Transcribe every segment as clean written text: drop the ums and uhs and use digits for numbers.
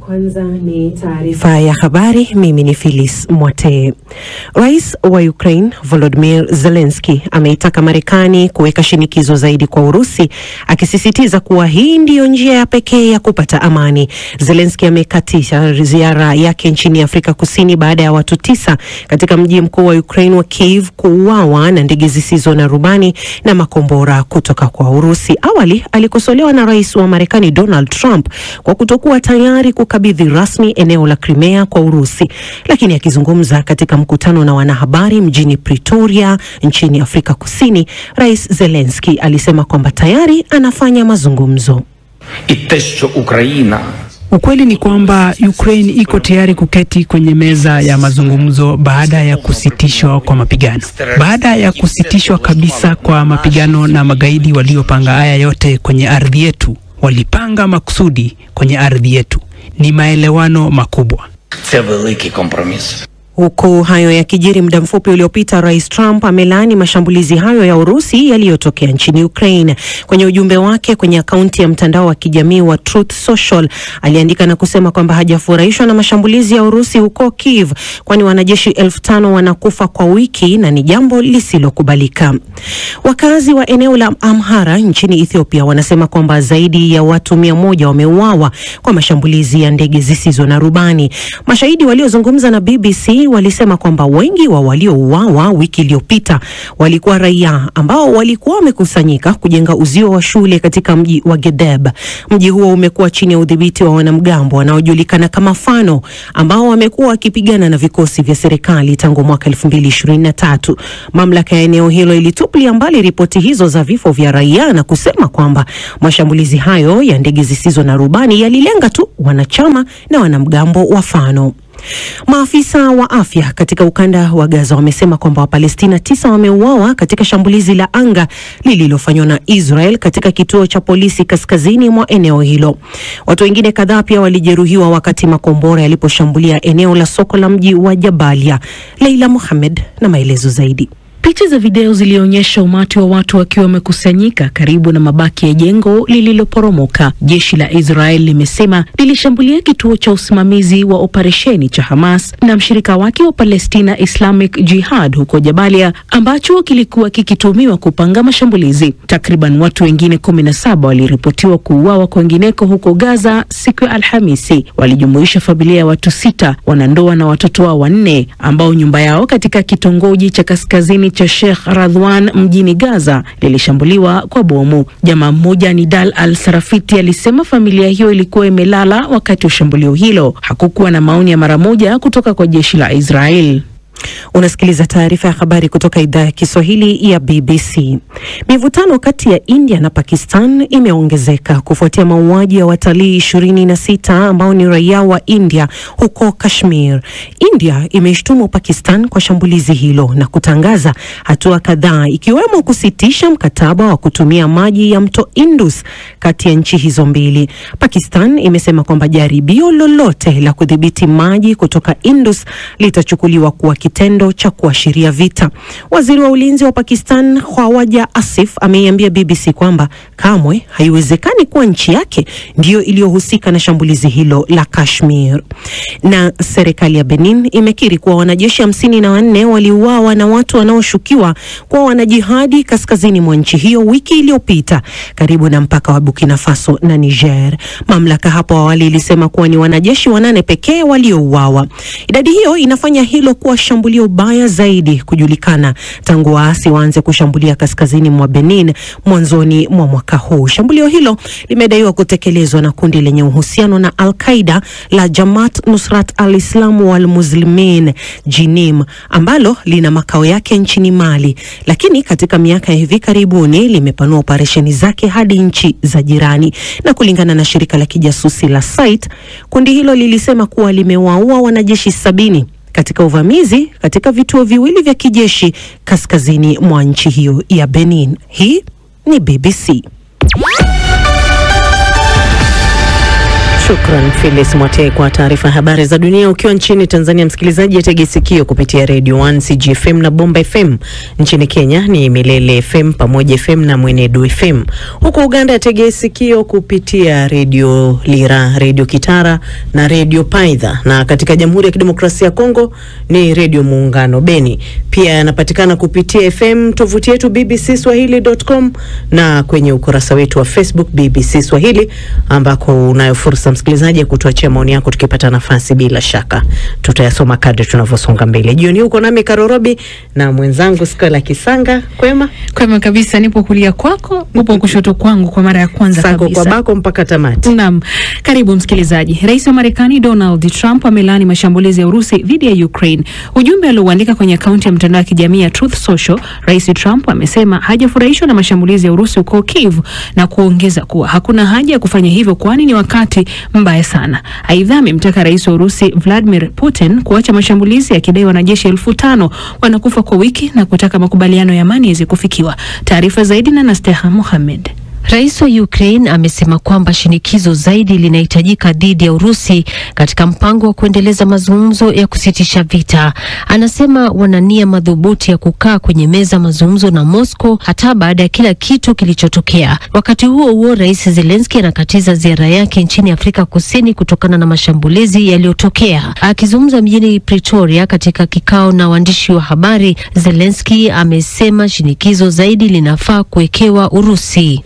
Kwanza ni taarifa ya habari. Mimi ni Phyllis Mwate. Rais wa Ukraine Volodymyr Zelensky ameitaka Marekani kuweka shinikizo zaidi kwa Urusi, akisisitiza kuwa hii ndiyo njia ya pekee ya kupata amani. Zelensky amekatisha ziara yake nchini Afrika Kusini baada ya watu 9 katika mji mkuu wa Ukraine wa Kyiv kuuawa na ndege zisizo na rubani na makombora kutoka kwa Urusi. Awali alikosolewa na rais wa Marekani Donald Trump kwa kutokuwa tayari kukabidhi rasmi eneo la Crimea kwa Urusi, lakini akizungumza katika mkutano na wanahabari mjini Pretoria nchini Afrika Kusini, Rais Zelensky alisema kwamba tayari anafanya mazungumzo. Ukweli ni kwamba Ukraine iko tayari kuketi kwenye meza ya mazungumzo baada ya kusitishwa kwa mapigano. Baada ya kusitishwa kabisa kwa mapigano na magaidi waliopanga haya yote kwenye ardhi yetu, walipanga makusudi kwenye ardhi yetu. Ni maelewano makubwa. Huku hayo yakijiri, muda mfupi uliopita Rais Trump amelaani mashambulizi hayo ya Urusi yaliyotokea nchini Ukraine. Kwenye ujumbe wake kwenye akaunti ya mtandao wa kijamii wa Truth Social, aliandika na kusema kwamba hajafurahishwa na mashambulizi ya Urusi huko Kyiv, kwani wanajeshi 5,000 wanakufa kwa wiki na ni jambo lisilokubalika. Wakazi wa eneo la Amhara nchini Ethiopia wanasema kwamba zaidi ya watu 100 wameuawa kwa mashambulizi ya ndege zisizo na rubani. Mashahidi waliozungumza na BBC walisema kwamba wengi wa waliouawa wiki iliyopita walikuwa raia ambao walikuwa wamekusanyika kujenga uzio wa shule katika mji wa Gedeb. Mji huo umekuwa chini ya udhibiti wa wanamgambo wanaojulikana kama Fano, ambao wamekuwa wakipigana na vikosi vya serikali tangu mwaka 2023. Mamlaka ya eneo hilo ilitupilia mbali ripoti hizo za vifo vya raia na kusema kwamba mashambulizi hayo ya ndege zisizo na rubani yalilenga tu wanachama na wanamgambo wa Fano. Maafisa wa afya katika ukanda wa Gaza wamesema kwamba Wapalestina 9 wameuawa katika shambulizi la anga lililofanywa na Israel katika kituo cha polisi kaskazini mwa eneo hilo. Watu wengine kadhaa pia walijeruhiwa wakati makombora yaliposhambulia eneo la soko la mji wa Jabalia. Leila Mohamed na maelezo zaidi. Picha za video zilionyesha umati wa watu wakiwa wamekusanyika karibu na mabaki ya jengo lililoporomoka. Jeshi la Israel limesema lilishambulia kituo cha usimamizi wa operesheni cha Hamas na mshirika wake wa Palestina Islamic Jihad huko Jabalia, ambacho kilikuwa kikitumiwa kupanga mashambulizi. Takriban watu wengine 17 waliripotiwa kuuawa kwingineko huko Gaza siku ya Alhamisi. Walijumuisha familia ya watu 6, wanandoa na watoto wao 4 ambao nyumba yao katika kitongoji cha kaskazini cha Sheikh Radwan mjini Gaza lilishambuliwa kwa bomu. Jamaa mmoja, Nidal Al-Sarafiti, alisema familia hiyo ilikuwa imelala wakati wa shambulio hilo. Hakukuwa na maoni ya mara moja kutoka kwa jeshi la Israel. Unasikiliza taarifa ya habari kutoka idhaa ya Kiswahili ya BBC. Mivutano kati ya India na Pakistan imeongezeka kufuatia mauaji ya watalii 26 ambao ni raia wa India huko Kashmir. India imeshtumu Pakistan kwa shambulizi hilo na kutangaza hatua kadhaa, ikiwemo kusitisha mkataba wa kutumia maji ya mto Indus kati ya nchi hizo mbili. Pakistan imesema kwamba jaribio lolote la kudhibiti maji kutoka Indus litachukuliwa kuwa kitendo cha kuashiria vita. Waziri wa ulinzi wa Pakistan Khwaja Asif ameiambia BBC kwamba kamwe haiwezekani kuwa nchi yake ndiyo iliyohusika na shambulizi hilo la Kashmir. Na serikali ya Benin imekiri kuwa wanajeshi 54 waliuawa na watu wanaoshukiwa kuwa wanajihadi kaskazini mwa nchi hiyo wiki iliyopita karibu na mpaka wa Burkina Faso na Niger. Mamlaka hapo awali ilisema kuwa ni wanajeshi 8 pekee waliouawa. Idadi hiyo inafanya hilo kuwa shambulio baya zaidi kujulikana tangu waasi waanze kushambulia kaskazini mwa Benin mwanzoni mwa mwaka huu. Shambulio hilo limedaiwa kutekelezwa na kundi lenye uhusiano na Al-Qaeda la Jamaat Nusrat al-Islam wal Muslimin JNIM, ambalo lina makao yake nchini Mali, lakini katika miaka ya hivi karibuni limepanua operesheni zake hadi nchi za jirani. Na kulingana na shirika la kijasusi la SITE, kundi hilo lilisema kuwa limewaua wanajeshi 70 katika uvamizi katika vituo viwili vya kijeshi kaskazini mwa nchi hiyo ya Benin. Hii ni BBC. Shukran Phyllis Mwate kwa taarifa habari za dunia. Ukiwa nchini Tanzania, msikilizaji, atege sikio kupitia Radio 1 CGFM na Bomba FM. Nchini Kenya ni Milele FM, Pamoja FM na Mwenedu FM. Huko Uganda atege sikio kupitia Radio Lira, Radio Kitara na Radio Paidha. Na katika Jamhuri ya Kidemokrasia ya Kongo ni Radio Muungano Beni. Pia yanapatikana kupitia FM tovuti yetu bbcswahili.com na kwenye ukurasa wetu wa Facebook BBC Swahili, ambako unayo fursa msikilizaji kutuachia maoni yako tukipata nafasi. Bila shaka tutayasoma kadri tunavyosonga mbele. Jioni uko nami Karorobi na mwenzangu Skola Kisanga. Kwema kabisa, nipo kulia kwako, upo kushoto kwangu kwa mara ya kwanza kabisa. Sako kwa bako mpaka tamati. Naam, karibu msikilizaji. Rais wa Marekani Donald Trump amelaani mashambulizi ya Urusi dhidi ya Ukraine. Ujumbe alioandika kwenye akaunti ya mtandao wa kijamii ya Truth Social, Rais Trump amesema hajafurahishwa na mashambulizi ya Urusi huko Kiev na kuongeza kuwa hakuna haja ya kufanya hivyo kwani ni wakati mbaya sana. Aidha, amemtaka Rais wa Urusi Vladimir Putin kuacha mashambulizi akidai wanajeshi 5,000 wanakufa kwa wiki na kutaka makubaliano ya amani yaweze kufikiwa. Taarifa zaidi na Nasteha Mohamed. Rais wa Ukraine amesema kwamba shinikizo zaidi linahitajika dhidi ya Urusi katika mpango wa kuendeleza mazungumzo ya kusitisha vita. Anasema wana nia madhubuti ya kukaa kwenye meza mazungumzo na Moscow hata baada ya kila kitu kilichotokea. Wakati huo huo, Rais Zelensky anakatiza ziara yake nchini Afrika Kusini kutokana na mashambulizi yaliyotokea. Akizungumza mjini Pretoria katika kikao na waandishi wa habari, Zelensky amesema shinikizo zaidi linafaa kuwekewa Urusi.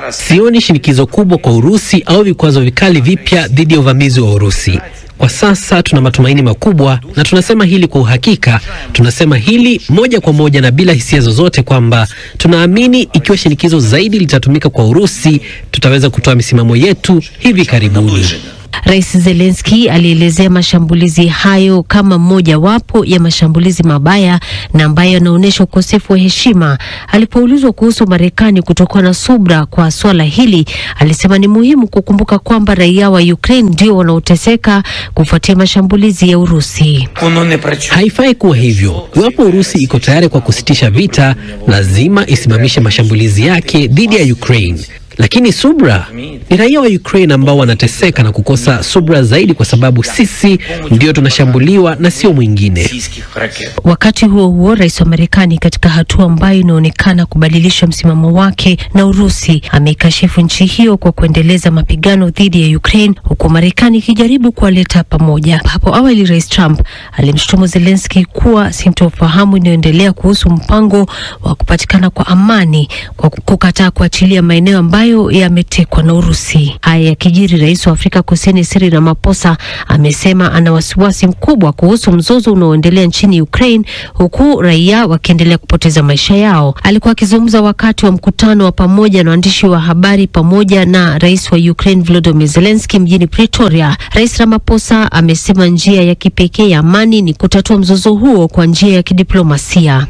Sioni shinikizo kubwa kwa Urusi au vikwazo vikali vipya dhidi ya uvamizi wa Urusi. Kwa sasa tuna matumaini makubwa na tunasema hili kwa uhakika. Tunasema hili moja kwa moja na bila hisia zozote kwamba tunaamini ikiwa shinikizo zaidi litatumika kwa Urusi, tutaweza kutoa misimamo yetu hivi karibuni. Rais Zelensky alielezea mashambulizi hayo kama moja wapo ya mashambulizi mabaya na ambayo yanaonyesha ukosefu wa heshima. Alipoulizwa kuhusu Marekani kutokuwa na subra kwa swala hili, alisema ni muhimu kukumbuka kwamba raia wa Ukraine ndio wanaoteseka kufuatia mashambulizi ya Urusi. Haifai kuwa hivyo. Iwapo Urusi iko tayari kwa kusitisha vita, lazima isimamishe mashambulizi yake dhidi ya Ukraine. Lakini subra ni raia wa Ukraine ambao wanateseka na kukosa subra zaidi kwa sababu sisi ndio tunashambuliwa na sio mwingine. Wakati huo huo, rais wa Marekani katika hatua ambayo inaonekana kubadilisha msimamo wake na Urusi, ameikashifu nchi hiyo kwa kuendeleza mapigano dhidi ya Ukraine huku Marekani ikijaribu kuwaleta pamoja. Hapo awali Rais Trump alimshutumu Zelensky kuwa sintofahamu inayoendelea kuhusu mpango wa kupatikana kwa amani kwa kukataa kuachilia maeneo ambayo yametekwa na Urusi. Haya yakijiri, rais wa Afrika Kusini Cyril Ramaphosa amesema ana wasiwasi mkubwa kuhusu mzozo unaoendelea nchini Ukraine huku raia wakiendelea kupoteza maisha yao. Alikuwa akizungumza wakati wa mkutano wa pamoja na waandishi wa habari pamoja na rais wa Ukraine Volodymyr Zelensky mjini Pretoria. Rais Ramaphosa amesema njia ya kipekee ya amani ni kutatua mzozo huo kwa njia ya kidiplomasia.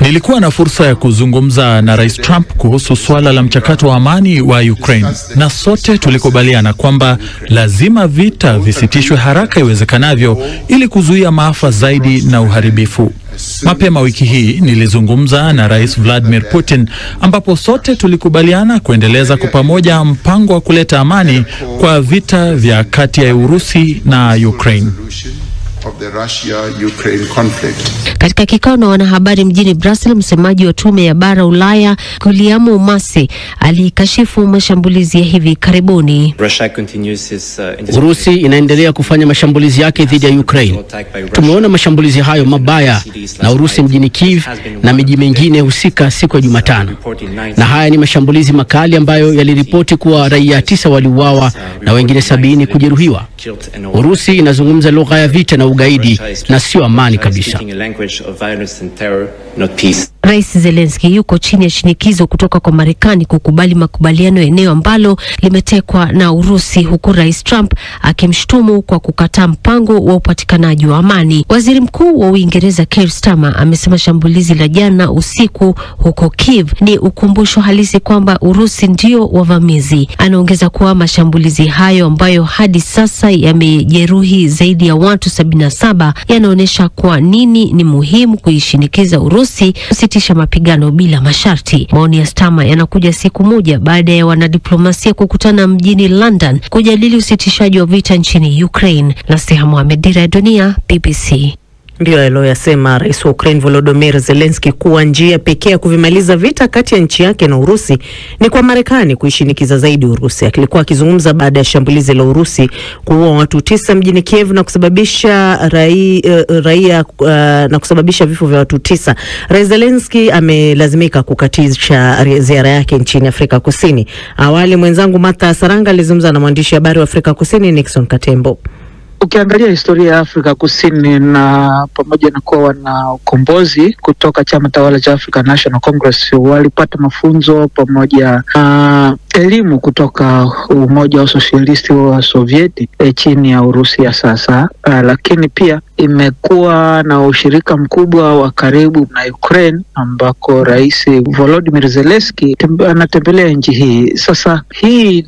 Nilikuwa na fursa ya kuzungumza na Rais Trump kuhusu swala la mchakato wa amani wa Ukraine, na sote tulikubaliana kwamba lazima vita visitishwe haraka iwezekanavyo ili kuzuia maafa zaidi na uharibifu. Mapema wiki hii nilizungumza na Rais Vladimir Putin ambapo sote tulikubaliana kuendeleza kwa pamoja mpango wa kuleta amani kwa vita vya kati ya Urusi na Ukraine. Katika kikao na wanahabari mjini Brussels, msemaji wa tume ya bara Ulaya Guglielmo Masi alikashifu mashambulizi ya hivi karibuni. Urusi inaendelea kufanya mashambulizi yake dhidi ya Ukraine. Tumeona mashambulizi hayo mabaya na Urusi mjini Kiev na miji mingine husika siku ya Jumatano. Na haya ni mashambulizi makali ambayo yaliripoti kuwa raia 9 waliuawa na wengine 70 kujeruhiwa. Urusi inazungumza lugha ya vita na ugaidi na sio amani kabisa. Rais Zelensky yuko chini ya shinikizo kutoka kwa Marekani kukubali makubaliano ya eneo ambalo limetekwa na Urusi, huku Rais Trump akimshutumu kwa kukataa mpango wa upatikanaji wa amani. Waziri Mkuu wa Uingereza Keir Starmer amesema shambulizi la jana usiku huko Kiev ni ukumbusho halisi kwamba Urusi ndio wavamizi. Anaongeza kuwa mashambulizi hayo ambayo hadi sasa yamejeruhi zaidi ya watu 77 yanaonyesha kwa nini ni muhimu kuishinikiza Urusi kusitisha mapigano bila masharti. Maoni ya Starmer yanakuja siku moja baada ya wanadiplomasia kukutana mjini London kujadili usitishaji wa vita nchini Ukraine. Nasteha Mohamed, Dira ya Dunia, BBC. Ndio aliyoyasema Rais wa Ukraine Volodymyr Zelensky kuwa njia pekee ya kuvimaliza vita kati ya nchi yake na Urusi ni kwa Marekani kuishinikiza zaidi Urusi. Alikuwa akizungumza baada ya shambulizi la Urusi kuua watu 9 mjini Kiev na kusababisha na kusababisha vifo vya watu 9. Rais Zelensky amelazimika kukatisha ziara yake nchini Afrika Kusini. Awali mwenzangu Martha Saranga alizungumza na mwandishi habari wa Afrika Kusini Nixon Katembo. Ukiangalia historia ya Afrika Kusini na pamoja na kuwa wana ukombozi kutoka chama tawala cha African National Congress, walipata mafunzo pamoja na elimu kutoka Umoja wa Sosialisti wa Sovieti chini ya Urusi ya sasa, lakini pia imekuwa na ushirika mkubwa wa karibu na Ukraine ambako Rais Volodymyr Zelensky anatembelea nchi hii. Sasa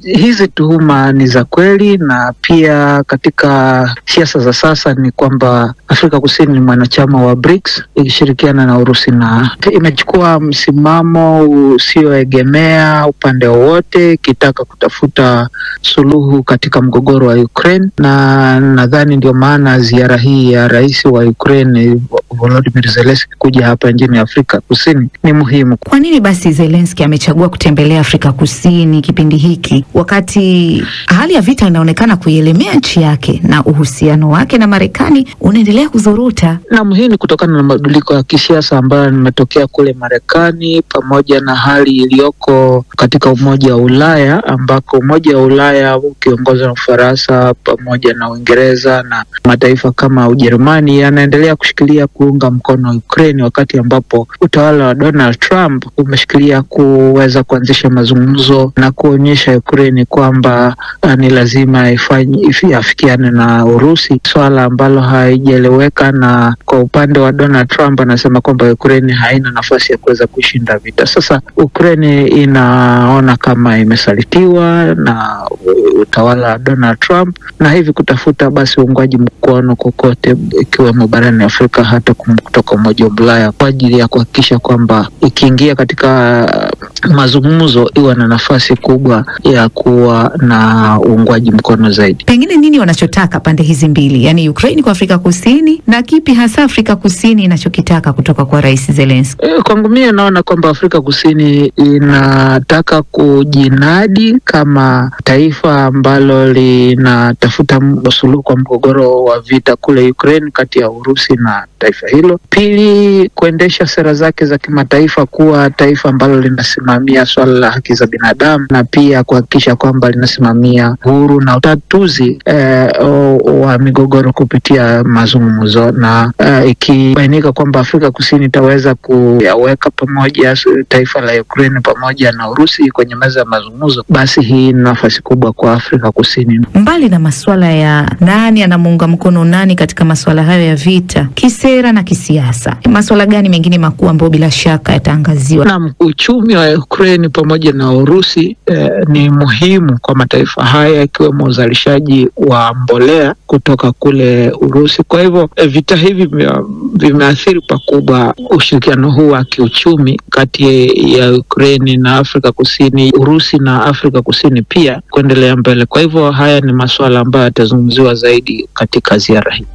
hizi tuhuma ni za kweli, na pia katika siasa za sasa ni kwamba Afrika Kusini ni mwanachama wa BRICS ikishirikiana na Urusi, na imechukua msimamo usioegemea upande wowote kitaka kutafuta suluhu katika mgogoro wa Ukraine, na nadhani ndio maana ziara hii ya rais wa Ukraine Volodymyr Zelensky kuja hapa nchini Afrika Kusini ni muhimu. Kwa nini basi Zelensky amechagua kutembelea Afrika Kusini kipindi hiki wakati hali ya vita inaonekana kuielemea nchi yake na uhusiano wake na Marekani unaendelea kuzorota? Na muhimu kutokana na mabadiliko ya kisiasa ambayo yametokea kule Marekani pamoja na hali iliyoko katika Umoja wa Ulaya, ambako Umoja wa Ulaya ukiongozwa na Ufaransa pamoja na Uingereza na mataifa kama Ujerumani yanaendelea kushikilia kuunga mkono Ukraine, wakati ambapo utawala wa Donald Trump umeshikilia kuweza kuanzisha mazungumzo na kuonyesha Ukraine kwamba ni lazima ifikiane na Urusi, swala ambalo haijaeleweka. Na kwa upande wa Donald Trump anasema kwamba Ukraine haina nafasi ya kuweza kushinda vita. Sasa Ukraine inaona kama imesalitiwa na utawala wa Donald Trump, na hivi kutafuta basi uungwaji mkono kokote ikiwemo barani Afrika hata kutoka Umoja wa Ulaya kwa ajili ya kuhakikisha kwamba ikiingia katika mazungumzo iwe na nafasi kubwa ya kuwa na uungwaji mkono zaidi. Pengine nini wanachotaka pande hizi mbili, yani Ukraine kwa Afrika Kusini, na kipi hasa Afrika Kusini inachokitaka kutoka kwa Rais Zelensky? Kwangu mimi naona kwamba Afrika Kusini inataka kujinadi kama taifa ambalo linatafuta suluhu kwa mgogoro wa vita kule Ukraine kati ya Urusi na taifa hilo. Pili, kuendesha sera zake za kimataifa kuwa taifa ambalo linasimamia swala la haki za binadamu, na pia kuhakikisha kwamba linasimamia uhuru na utatuzi wa migogoro kupitia mazungumzo, na ikibainika kwamba Afrika Kusini itaweza kuyaweka pamoja taifa la Ukraine pamoja na Urusi kwenye meza ya mazungumzo, basi hii ni nafasi kubwa kwa Afrika Kusini. Mbali na masuala ya nani anamuunga mkono nani katika masuala hayo ya vita, kisera na kisiasa, masuala gani mengine makuu ambayo bila shaka yataangaziwa? Na uchumi wa Ukraine pamoja na Urusi ni muhimu kwa mataifa haya, ikiwemo uzalishaji wa mbolea kutoka kule Urusi. Kwa hivyo vita hivi vimeathiri pakubwa ushirikiano huu wa kiuchumi kati ya Ukraine na Afrika Kusini, Urusi na Afrika Kusini pia kuendelea mbele. Kwa hivyo haya ni masuala ambayo yatazungumziwa zaidi katika ziara hii.